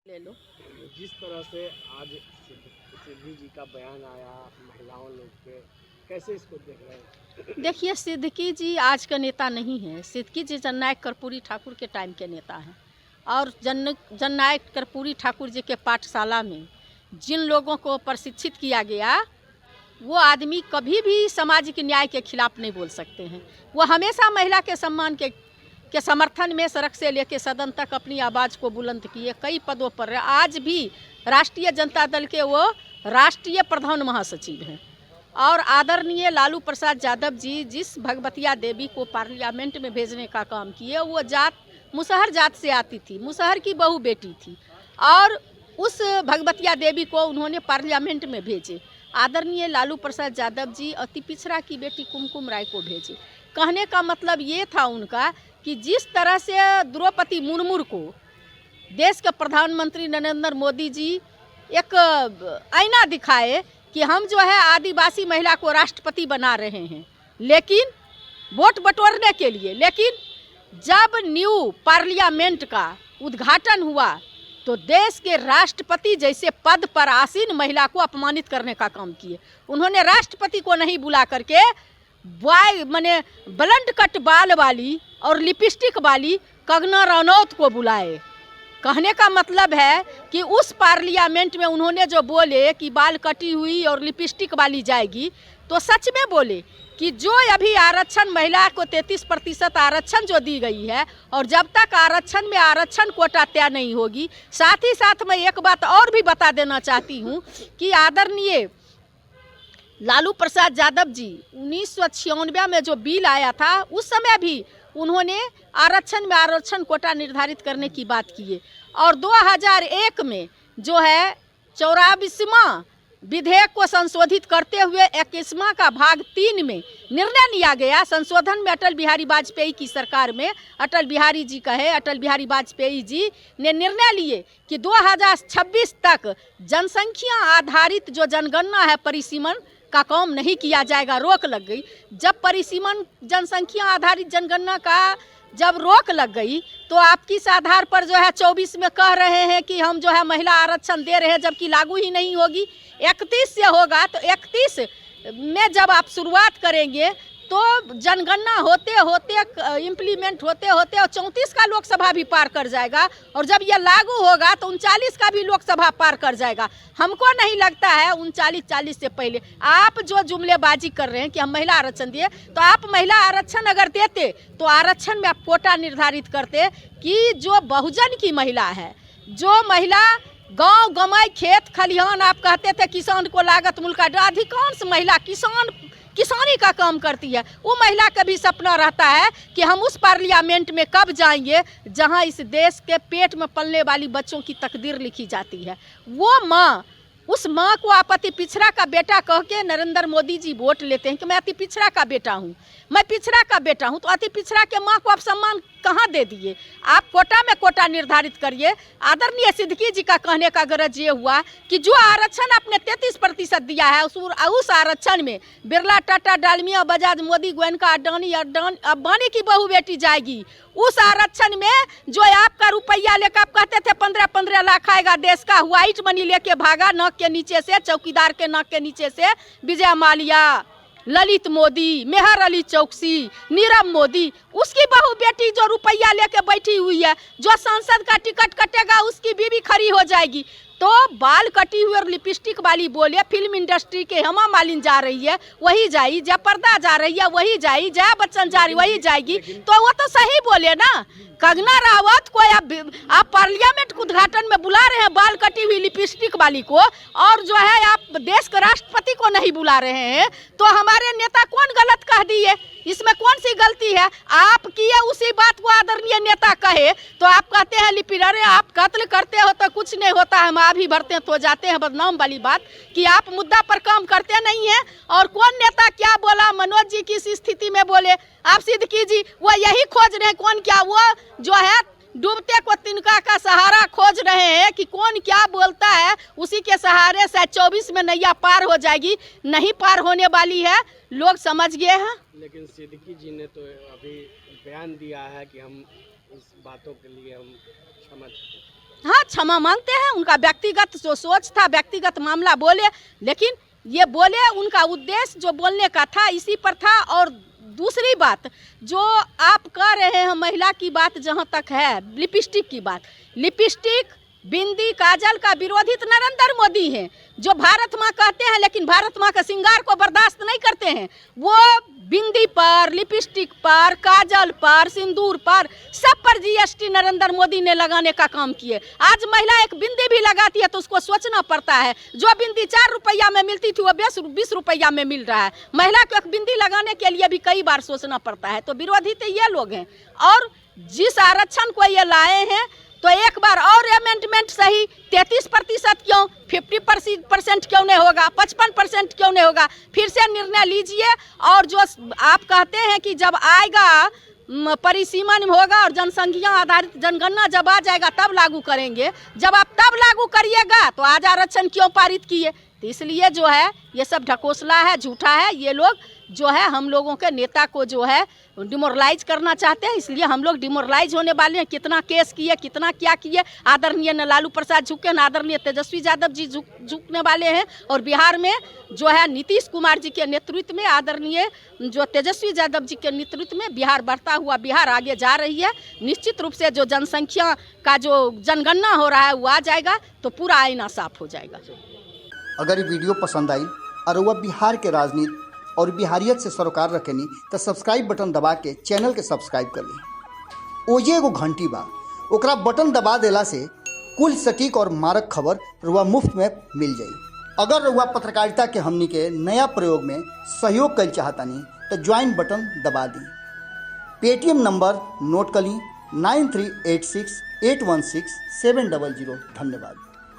ले लो। जिस तरह से आज सिद्धि जी का बयान आया महिलाओं लोग पे, कैसे इसको देख रहे हैं? देखिए, सिद्दीकी जी आज का नेता नहीं है। सिद्दीकी जी जननायक कर्पूरी ठाकुर के टाइम के नेता हैं। और जननायक कर्पूरी ठाकुर जी के पाठशाला में जिन लोगों को प्रशिक्षित किया गया, वो आदमी कभी भी सामाजिक न्याय के खिलाफ नहीं बोल सकते हैं। वो हमेशा महिला के सम्मान के समर्थन में सड़क से लेकर सदन तक अपनी आवाज़ को बुलंद किए। कई पदों पर रहे। आज भी राष्ट्रीय जनता दल के वो राष्ट्रीय प्रधान महासचिव हैं। और आदरणीय लालू प्रसाद यादव जी जिस भगवतिया देवी को पार्लियामेंट में भेजने का काम किए, वो जात मुसहर जात से आती थी, मुसहर की बहू बेटी थी, और उस भगवतिया देवी को उन्होंने पार्लियामेंट में भेजे। आदरणीय लालू प्रसाद यादव जी अति पिछड़ा की बेटी कुमकुम राय को भेजे। कहने का मतलब ये था उनका कि जिस तरह से द्रौपदी मुर्मू को देश के प्रधानमंत्री नरेंद्र मोदी जी एक आईना दिखाए कि हम जो है आदिवासी महिला को राष्ट्रपति बना रहे हैं, लेकिन वोट बटोरने के लिए, लेकिन जब न्यू पार्लियामेंट का उद्घाटन हुआ तो देश के राष्ट्रपति जैसे पद पर आसीन महिला को अपमानित करने का काम किए। उन्होंने राष्ट्रपति को नहीं बुला करके माने ब्लंड कट बाल वाली और लिपस्टिक वाली कंगना रनौत को बुलाए। कहने का मतलब है कि उस पार्लियामेंट में उन्होंने जो बोले कि बाल कटी हुई और लिपस्टिक वाली जाएगी, तो सच में बोले कि जो अभी आरक्षण महिला को 33% आरक्षण जो दी गई है, और जब तक आरक्षण में आरक्षण कोटा तय नहीं होगी। साथ ही साथ मैं एक बात और भी बता देना चाहती हूँ कि आदरणीय लालू प्रसाद यादव जी 1996 में जो बिल आया था, उस समय भी उन्होंने आरक्षण में आरक्षण कोटा निर्धारित करने की बात की है। और 2001 में जो है 84वां विधेयक को संशोधित करते हुए 21वां का भाग 3 में निर्णय लिया गया। संशोधन में अटल बिहारी वाजपेयी की सरकार में अटल बिहारी वाजपेयी जी ने निर्णय लिए कि 2026 तक जनसंख्या आधारित जो जनगणना है, परिसीमन का काम नहीं किया जाएगा, रोक लग गई। जब परिसीमन जनसंख्या आधारित जनगणना का जब रोक लग गई, तो आप किस आधार पर जो है 24 में कह रहे हैं कि हम जो है महिला आरक्षण दे रहे हैं, जबकि लागू ही नहीं होगी। 31 से होगा, तो 31 में जब आप शुरुआत करेंगे तो जनगणना होते होते इम्प्लीमेंट होते होते और 34 का लोकसभा भी पार कर जाएगा, और जब ये लागू होगा तो 39 का भी लोकसभा पार कर जाएगा। हमको नहीं लगता है 39-40 से पहले। आप जो जुमलेबाजी कर रहे हैं कि हम महिला आरक्षण दिए, तो आप महिला आरक्षण अगर देते तो आरक्षण में आप कोटा निर्धारित करते कि जो बहुजन की महिला है, जो महिला गांव गमाई खेत खलिहान, आप कहते थे किसान को लागत मूल्य का, अधिकांश महिला किसानी का काम करती है। वो महिला का भी सपना रहता है कि हम उस पार्लियामेंट में कब जाएंगे जहां इस देश के पेट में पलने वाली बच्चों की तकदीर लिखी जाती है। वो माँ, उस माँ को आप अति पिछड़ा का बेटा कह के नरेंद्र मोदी जी वोट लेते हैं कि मैं अति पिछड़ा का बेटा हूँ, मैं पिछड़ा का बेटा हूँ। तो अति पिछड़ा के माँ को आप सम्मान कहाँ दे दिए? आप कोटा में कोटा निर्धारित करिए। आदरणीय सिद्दीकी जी का कहने का गरज ये हुआ कि जो आरक्षण आपने 33% दिया है, उस आरक्षण में बिरला, टाटा, डालमिया, बजाज, मोदी, गोयनका, अडानी की बहू बेटी जाएगी। उस आरक्षण में जो आपका रुपया लेकर आप कहते थे 15-15 लाख आएगा देश का, व्हाइट मनी लेके भागा नाक के नीचे से, चौकीदार के नाक के नीचे से विजय माल्या, ललित मोदी, मेहर अली चौकसी, नीरव मोदी, उसकी बहू बेटी जो रुपया लेके बैठी हुई है, जो सांसद का टिकट कटेगा उसकी बीवी खड़ी हो जाएगी। तो बाल कटी हुई और लिपस्टिक वाली बोले, फिल्म इंडस्ट्री के हेमा मालिनी जा रही है वही जाएगी, जयप्रदा जा रही है वही जाएगी, जया बच्चन जा रही वही जाएगी, तो वो तो सही बोले ना। कंगना रावत को आप पार्लियामेंट के उद्घाटन में बुला रहे हैं बाल कटी हुई लिपस्टिक वाली को, और जो है आप देश के राष्ट्रपति को नहीं बुला रहे हैं, तो हमारे नेता कौन गलत कह दिए? इसमें कौन सी गलती है? आप किए उसी बात को आदरणीय नेता कहे तो आप कहते हैं लिपिडरे, आप कत्ल करते हो तो कुछ नहीं होता है, हम भी भरते हैं तो जाते हैं, बदनाम वाली बात कि आप मुद्दा पर काम करते नहीं हैं। और कौन नेता क्या बोला, मनोज जी किस स्थिति में बोले, आप सिद्दीकी जी वो यही खोज रहे हैं कौन क्या, वो जो है डूबते को तिनका का सहारा खोज रहे हैं कि कौन क्या बोलता है, उसी के सहारे से 24 में नैया पार हो जाएगी। नहीं पार होने वाली है, लोग समझ गए हैं। लेकिन सिद्दीकी जी ने तो अभी बयान दिया है कि हम इस बातों के लिए हम क्षमा हाँ, क्षमा मांगते हैं। उनका व्यक्तिगत जो सोच था, व्यक्तिगत मामला बोले, लेकिन ये बोले उनका उद्देश्य जो बोलने का था इसी पर था। और दूसरी बात जो आप कह रहे हैं महिला की बात, जहाँ तक है लिपस्टिक की बात, लिपस्टिक, बिंदी, काजल का विरोधी तो नरेंद्र मोदी हैं, जो भारत माँ कहते हैं, लेकिन भारत माँ का श्रृंगार को बर्दाश्त नहीं करते हैं। वो बिंदी पर, लिपस्टिक पर, काजल पर, सिंदूर पर, सब पर जीएसटी नरेंद्र मोदी ने लगाने का काम किए। आज महिला एक बिंदी भी लगाती है तो उसको सोचना पड़ता है, जो बिंदी 4 रुपया में मिलती थी वो 20 रुपया में मिल रहा है। महिला को एक बिंदी लगाने के लिए भी कई बार सोचना पड़ता है। तो विरोधी तो ये लोग हैं। और जिस आरक्षण को ये लाए हैं तो एक बार और अमेंडमेंट सही, 33% क्यों, 50% क्यों नहीं होगा, 55% क्यों नहीं होगा, फिर से निर्णय लीजिए। और जो आप कहते हैं कि जब आएगा परिसीमन होगा और जनसंख्या आधारित जनगणना जब आ जाएगा तब लागू करेंगे, जब आप तब लागू करिएगा तो आज आरक्षण क्यों पारित किए। तो इसलिए जो है ये सब ढकोसला है, झूठा है। ये लोग जो है हम लोगों के नेता को जो है डिमोरलाइज करना चाहते हैं, इसलिए हम लोग डिमोरलाइज होने वाले हैं। कितना केस किए, कितना क्या किए, आदरणीय न लालू प्रसाद झुके, न आदरणीय तेजस्वी यादव जी झुकने वाले हैं। और बिहार में जो है नीतीश कुमार जी के नेतृत्व में, आदरणीय जो तेजस्वी यादव जी के नेतृत्व में बिहार बढ़ता हुआ बिहार आगे जा रही है। निश्चित रूप से जो जनसंख्या का जो जनगणना हो रहा है वो आ जाएगा तो पूरा आईना साफ हो जाएगा। अगर ये वीडियो पसंद आई और वह बिहार के राजनीति और बिहारियत से सरोकार रखेनी तो सब्सक्राइब बटन दबा के चैनल के सब्सक्राइब कर ली। ओजे एगो घंटी बा, ओकरा बटन दबा देला से कुल सटीक और मारक खबर रुआ मुफ्त में मिल जाई। अगर रुआ पत्रकारिता के हमनी के नया प्रयोग में सहयोग कर चाहतानी तो ज्वाइन बटन दबा दी। पेटीएम नंबर नोट कर ली 9386816700। धन्यवाद।